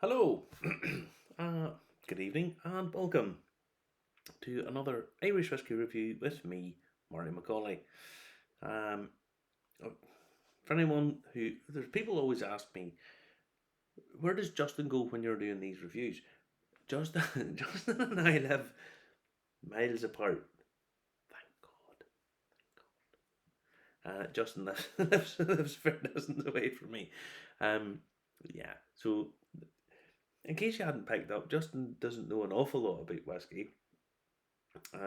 Hello, uh, good evening, and welcome to another Irish Whiskey Review with me, Marty McCauley. Um, uh, for anyone there's people always ask me, where does Justin go when you're doing these reviews? Justin, Justin and I live miles apart. Thank God. Justin lives fair distance away from me. Um, yeah, so in case you hadn't picked up, Justin doesn't know an awful lot about whiskey.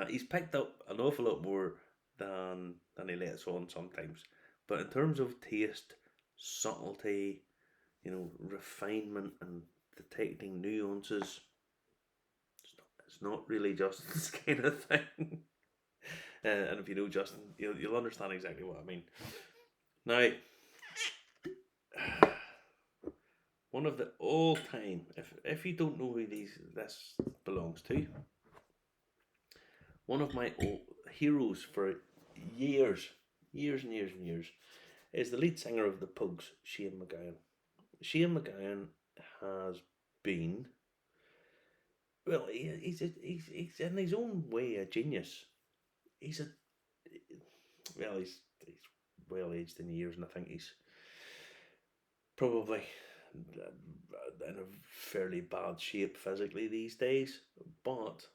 He's picked up an awful lot more than he lets on sometimes. But in terms of taste, subtlety, refinement and detecting nuances, it's not really Justin's kind of thing. And if you know Justin, you'll understand exactly what I mean. Now, one of the all time, if you don't know who this belongs to, one of my heroes for years, years and years and years, is the lead singer of the Pogues, Shane MacGowan. Shane MacGowan has been, well, he's in his own way a genius. He's a, well, he's well aged in years, and I think he's probably in a fairly bad shape physically these days, but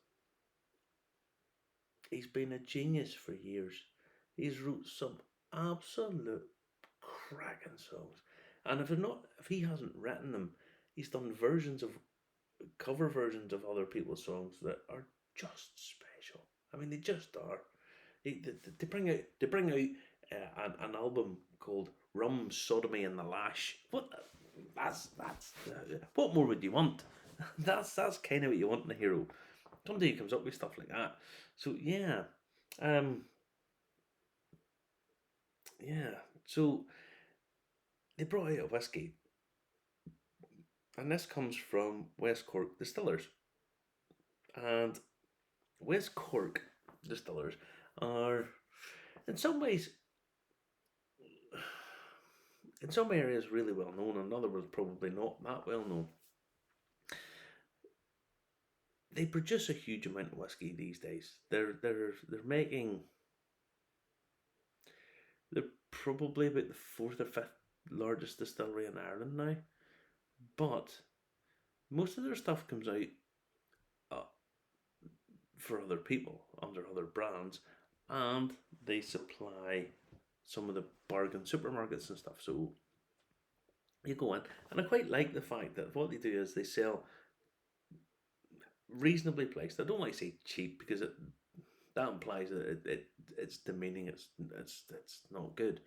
he's been a genius for years. He's wrote some absolute cracking songs, and if he hasn't written them, he's done cover versions of other people's songs that are just special. I mean, they just are. They bring out an album called Rum, Sodomy, and the Lash. What more would you want? That's kind of what you want in a hero. Somebody who comes up with stuff like that. So um, yeah. So they brought out a whiskey, and this comes from West Cork Distillers, and West Cork Distillers are, in some ways, in some areas, really well known, in other words, probably not that well known. They produce a huge amount of whiskey these days. They're making, they're probably about the fourth or fifth largest distillery in Ireland now, but most of their stuff comes out uh, for other people under other brands, and they supply some of the bargain supermarkets and stuff. So you go in, and I quite like the fact that what they do is they sell reasonably priced. I don't like to say cheap because that implies that it's demeaning. It's not good.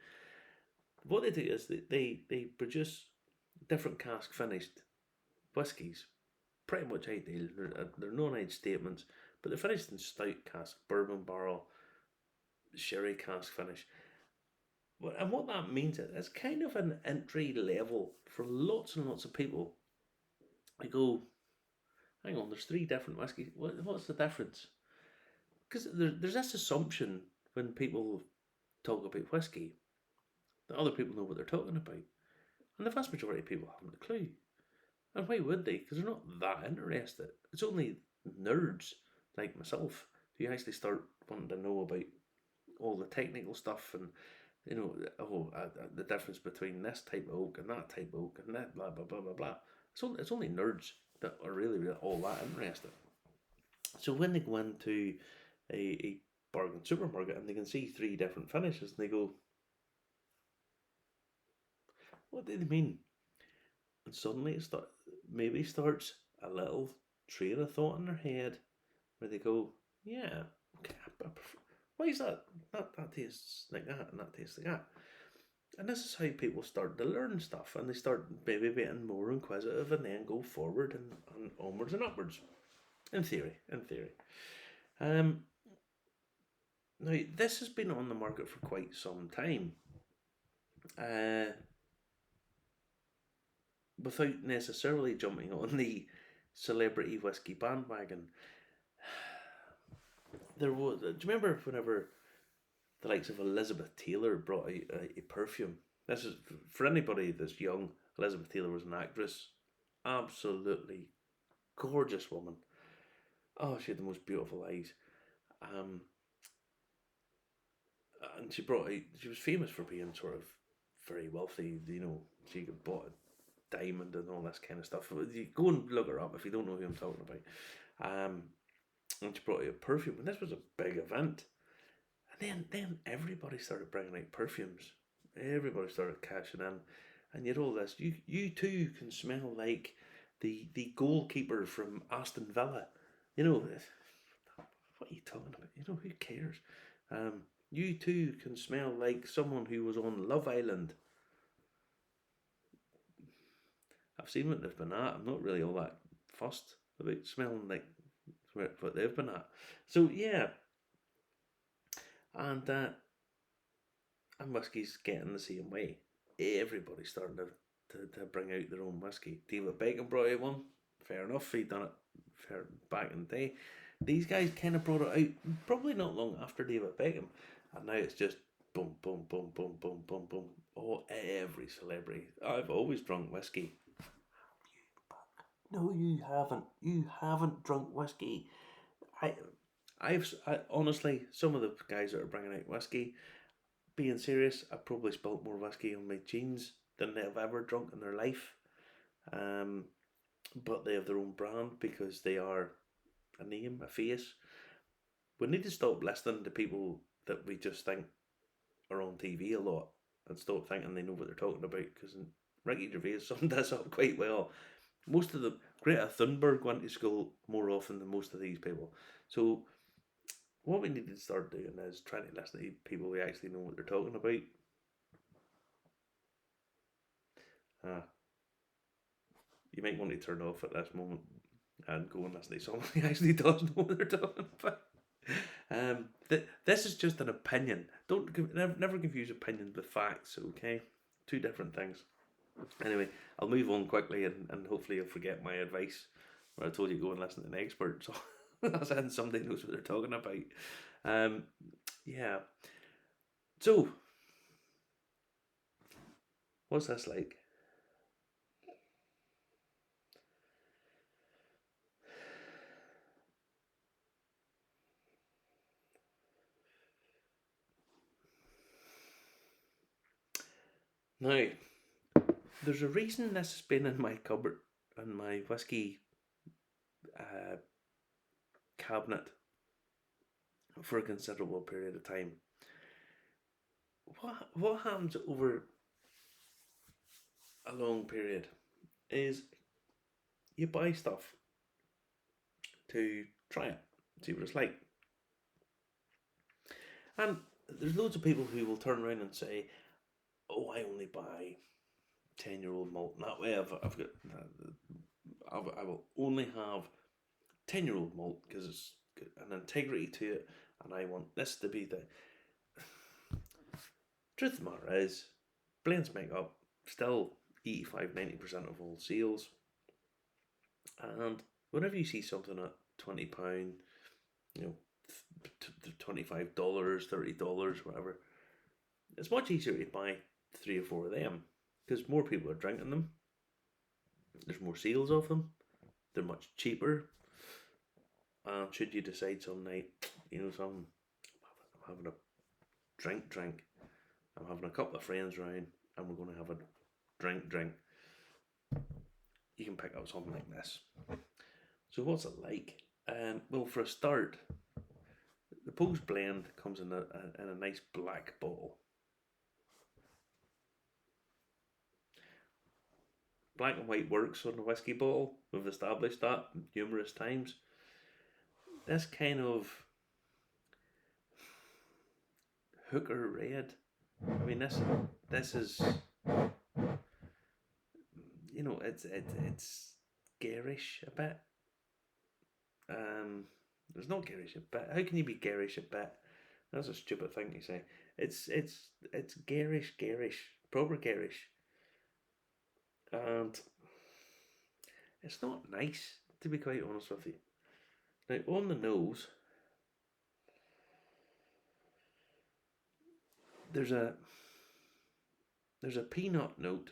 What they do is they produce different cask finished whiskies, pretty much ideal. They're non-age statements, but they're finished in stout cask, bourbon barrel, sherry cask finish. And what that means is it's kind of an entry level for lots and lots of people. I go, hang on, there's three different whiskies. What's the difference? Because there's this assumption when people talk about whiskey that other people know what they're talking about. And the vast majority of people haven't a clue. And why would they? Because they're not that interested. It's only nerds like myself who actually start wanting to know about all the technical stuff and the difference between this type of oak and that type of oak and that blah blah blah blah blah. So it's only nerds that are really all that interested. So when they go into a bargain supermarket and they can see three different finishes and they go, what do they mean? And suddenly maybe starts a little train of thought in their head where they go, yeah, okay, why is that? That tastes like that and that tastes like that. And this is how people start to learn stuff, and they start maybe being more inquisitive and then go forward and onwards and upwards. In theory. Um, Now, this has been on the market for quite some time. Uh, Without necessarily jumping on the celebrity whiskey bandwagon. Do you remember whenever the likes of Elizabeth Taylor brought out a perfume? This is for anybody that's young. Elizabeth Taylor was an actress, absolutely gorgeous woman. Oh, she had the most beautiful eyes. Um, and she brought out, she was famous for being sort of very wealthy. She could bought a diamond and all this kind of stuff. You go and look her up if you don't know who I'm talking about. And she brought out a perfume, and this was a big event. And then everybody started bringing out perfumes. Everybody started cashing in, and you had all this. You too can smell like the goalkeeper from Aston Villa. You know, what are you talking about? Who cares? You too can smell like someone who was on Love Island. I've seen what they've been at. I'm not really all that fussed about smelling like what they've been at. So yeah, and and whiskey's getting the same way. Everybody's starting to bring out their own whiskey. David Beckham brought out one. Fair enough, he done it fair back in the day. These guys kind of brought it out probably not long after David Beckham, and now it's just boom, boom, boom, boom, boom, boom, boom. Oh, every celebrity. I've always drunk whiskey. No, you haven't. You haven't drunk whiskey. I, honestly, some of the guys that are bringing out whiskey, being serious, I probably spilt more whiskey on my jeans than they've ever drunk in their life. Um, but they have their own brand because they are a name, a face. We need to stop listening to people that we just think are on TV a lot and stop thinking they know what they're talking about, because Ricky Gervais summed this up quite well. Most of them, Greta Thunberg went to school more often than most of these people. So what we need to start doing is trying to listen to people who actually know what they're talking about. You might want to turn off at this moment and go and listen to someone who actually does know what they're talking about. This is just an opinion. Don't never confuse opinion with facts. Okay, two different things. Anyway, I'll move on quickly, and hopefully you'll forget my advice where I told you to go and listen to an expert. So I said somebody knows what they're talking about. Yeah. So, what's this like? Now, there's a reason this has been in my cupboard, in my whiskey uh, cabinet, for a considerable period of time. What happens over a long period is you buy stuff to try it, see what it's like. And there's loads of people who will turn around and say, "Oh, I only buy 10-year-old malt." And that way, I've got I will only have 10-year-old malt because it's got an integrity to it, and I want this to be the truth of the matter is, blends make up still 85-90% of all sales. And whenever you see something at £20, you know, $25, $30, whatever, it's much easier to buy 3 or 4 of them because more people are drinking them. There's more sales of them. They're much cheaper. And should you decide some night, I'm having a drink, I'm having a couple of friends round, and we're going to have a drink, you can pick up something like this. So what's it like? Well, for a start, the Pogues blend comes in a nice black bottle. Black and white works on a whiskey bottle. We've established that numerous times. This kind of hooker red. I mean, this is, it's garish a bit. It's not garish a bit. How can you be garish a bit? That's a stupid thing to say. It's garish, proper garish, and it's not nice, to be quite honest with you. Now, on the nose, there's a peanut note,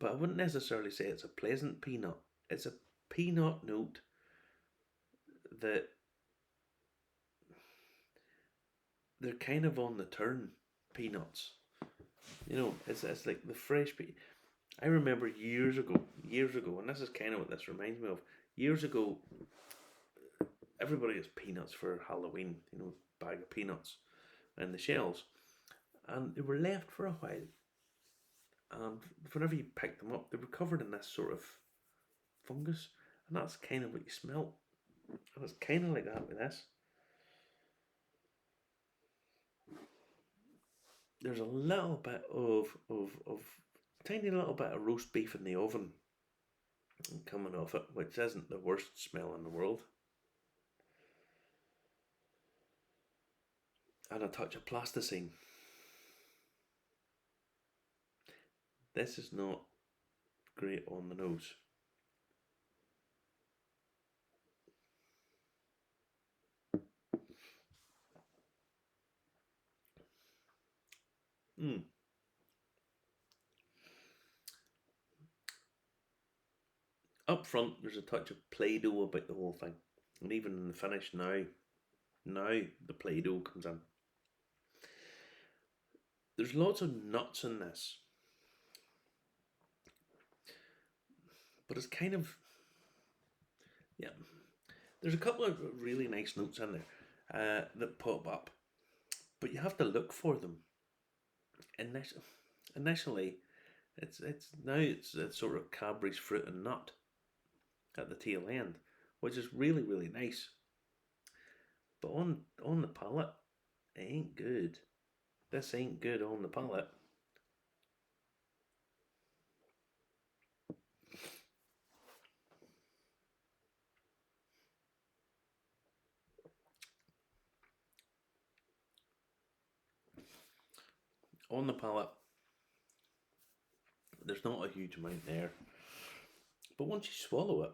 but I wouldn't necessarily say it's a pleasant peanut. It's a peanut note that they're kind of on the turn peanuts. It's like the fresh I remember years ago, and this is kind of what this reminds me of. Years ago, everybody gets peanuts for Halloween, bag of peanuts in the shells, and they were left for a while. And whenever you picked them up, they were covered in this sort of fungus, and that's kind of what you smelt. And it's kind of like that with this. There's a little bit of tiny little bit of roast beef in the oven coming off it, which isn't the worst smell in the world. And a touch of plasticine. This is not great on the nose. Up front, there's a touch of Play-Doh about the whole thing. And even in the finish now the Play-Doh comes in. There's lots of nuts in this. But it's kind of, yeah. There's a couple of really nice notes in there that pop up. But you have to look for them. Initially, it's sort of Cadbury's fruit and nut at the tail end, which is really, really nice. But on the palate, it ain't good. This ain't good on the palate. On the palate, there's not a huge amount there. But once you swallow it,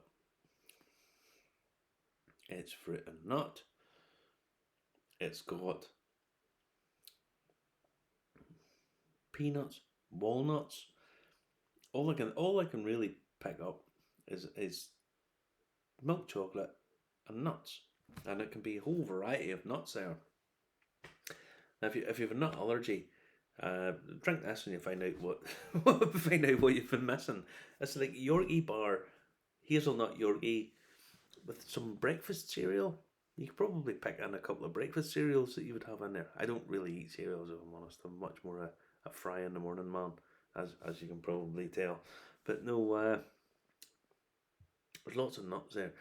it's fruit and nut. It's got peanuts, walnuts. All I can really pick up is milk chocolate and nuts, and it can be a whole variety of nuts there. Now, if you have a nut allergy, drink this and you find out what you've been missing. It's like Yorkie bar, hazelnut Yorkie with some breakfast cereal. You could probably pick in a couple of breakfast cereals that you would have in there. I don't really eat cereals, if I'm honest. I'm much more a fry in the morning man, as you can probably tell. But no, there's lots of nuts there.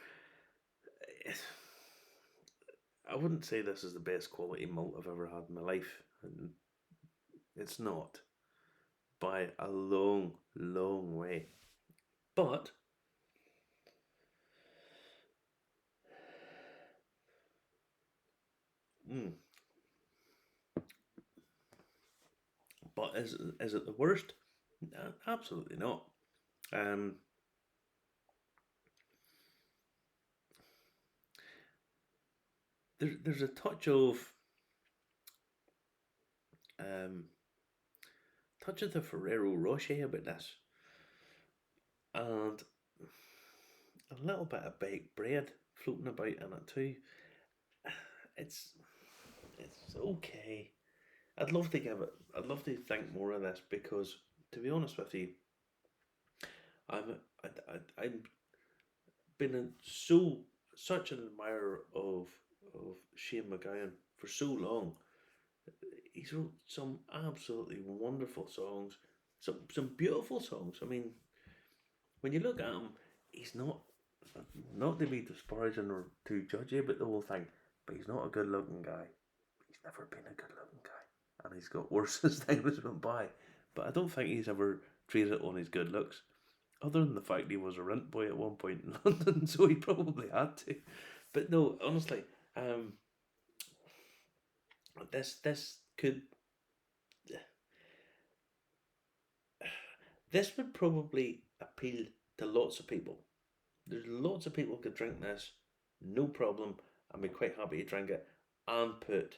I wouldn't say this is the best quality malt I've ever had in my life. It's not, by a long, long way. But but is it the worst? Absolutely not. There's a touch of the Ferrero Rocher about this, and a little bit of baked bread floating about in it too. It's okay. I'd love to think more of this, because to be honest with you, I'm been such an admirer of Shane MacGowan for so long. He's wrote some absolutely wonderful songs, some beautiful songs. I mean, when you look at him, he's not to be disparaging or too judgy about the whole thing, but he's not a good looking guy. He's never been a good looking guy, and he's got worse as time has went by. But I don't think he's ever traded on his good looks, other than the fact he was a rent boy at one point in London, so he probably had to. But no, honestly, this could this would probably appeal to lots of people. There's lots of people could drink this, no problem, and be quite happy to drink it, and put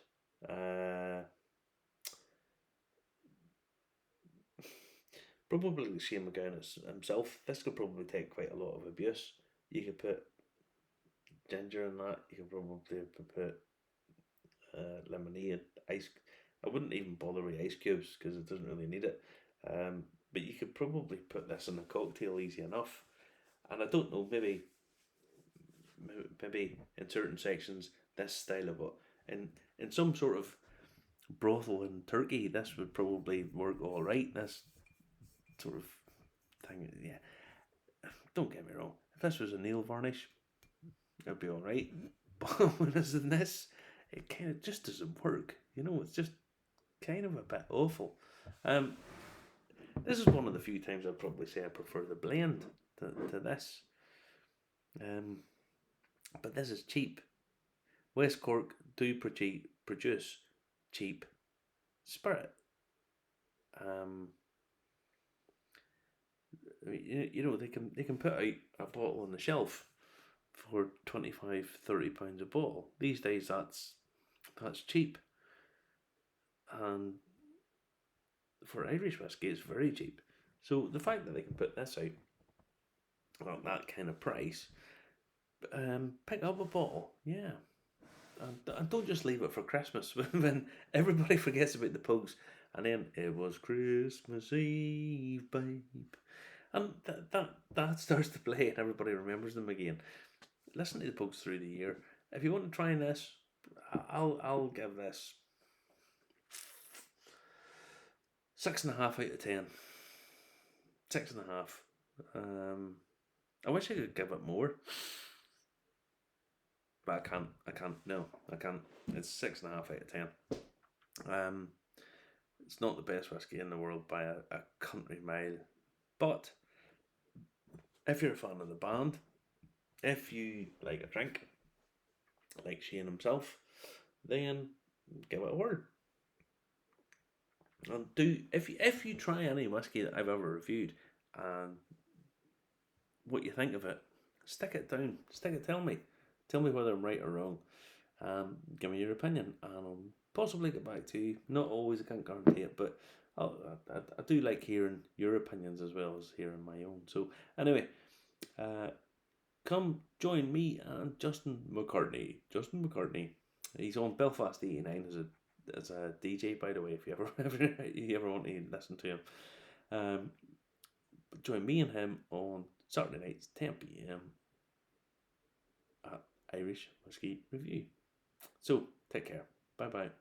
Probably Shane McGowan himself. This could probably take quite a lot of abuse. You could put ginger in that. You could probably put lemonade, ice. I wouldn't even bother with ice cubes because it doesn't really need it. But you could probably put this in a cocktail easy enough. And I don't know, maybe in certain sections this style of it, in some sort of brothel in Turkey, this would probably work all right. This sort of thing, yeah. Don't get me wrong. If this was a nail varnish, it'd be all right. But when it's in this, it kind of just doesn't work. It's just kind of a bit awful. Um, this is one of the few times I'd probably say I prefer the blend to this. But this is cheap. West Cork do produce cheap spirit. They can put out a bottle on the shelf for 25-30 pounds a bottle. These days that's cheap, and for Irish whiskey it's very cheap. So the fact that they can put this out at that kind of price, pick up a bottle, yeah. And don't just leave it for Christmas when everybody forgets about the Pogues, and then it was Christmas Eve, babe, and that starts to play, and everybody remembers them again. Listen to the Pogues through the year. If you want to try this, I'll give this 6.5 out of 10. 6.5. I wish I could give it more, but I can't. No, I can't. It's 6.5 out of 10. It's not the best whiskey in the world by a country mile, but if you're a fan of the band, if you like a drink, like Shane himself, then give it a whirl. And if you try any whiskey that I've ever reviewed and what you think of it, stick it down. Tell me whether I'm right or wrong. Give me your opinion, and I'll possibly get back to you. Not always, I can't guarantee it, but I do like hearing your opinions as well as hearing my own. So anyway, come join me and Justin McCartney. He's on Belfast 89 as a DJ, by the way. If you ever want to listen to him, join me and him on Saturday nights 10 p.m. at Irish Whiskey Review. So take care. Bye bye.